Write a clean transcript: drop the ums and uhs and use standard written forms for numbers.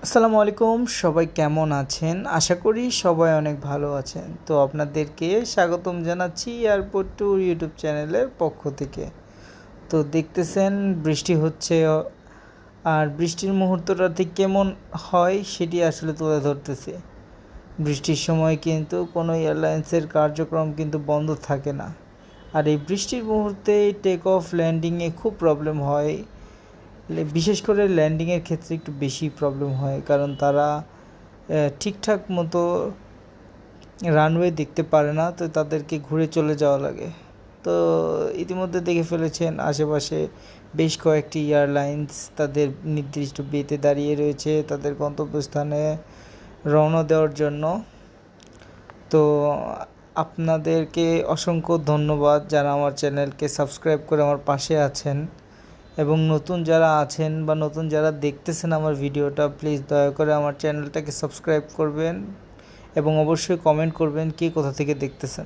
আসসালামু আলাইকুম, সবাই কেমন আছেন? আশা করি সবাই অনেক ভালো আছেন। তো আপনাদেরকে স্বাগতম জানাচ্ছি এয়ারপোর্ট ট্যুর ইউটিউব চ্যানেলের পক্ষ থেকে। তো দেখতেছেন বৃষ্টি হচ্ছে আর বৃষ্টির মুহূর্তটা ঠিক কেমন হয় সেটি আসলে তুলে ধরতেছি। বৃষ্টির সময় কিন্তু কোনো এয়ারলাইন্সের কার্যক্রম কিন্তু বন্ধ থাকে না। আর এই বৃষ্টির মুহূর্তে টেক অফ ল্যান্ডিংয়ে খুব প্রবলেম হয়। বিশেষ করে ল্যান্ডিংয়ের ক্ষেত্রে একটু বেশি প্রবলেম হয়, কারণ তারা ঠিকঠাক মতো রানওয়ে দেখতে পারে না, তো তাদেরকে ঘুরে চলে যাওয়া লাগে। তো ইতিমধ্যে দেখে ফেলেছেন আশেপাশে বেশ কয়েকটি এয়ারলাইন্স তাদের নির্দিষ্ট বেতে দাঁড়িয়ে রয়েছে তাদের গন্তব্যস্থানে রওনা দেওয়ার জন্য। তো আপনাদেরকে অসংখ্য ধন্যবাদ যারা আমার চ্যানেলকে সাবস্ক্রাইব করে আমার পাশে আছেন, এবং নতুন যারা আছেন বা নতুন যারা দেখতেছেন আমার ভিডিওটা, প্লিজ দয়া করে আমার চ্যানেলটাকে সাবস্ক্রাইব করবেন এবং অবশ্যই কমেন্ট করবেন কে কোথা থেকে দেখতেছেন।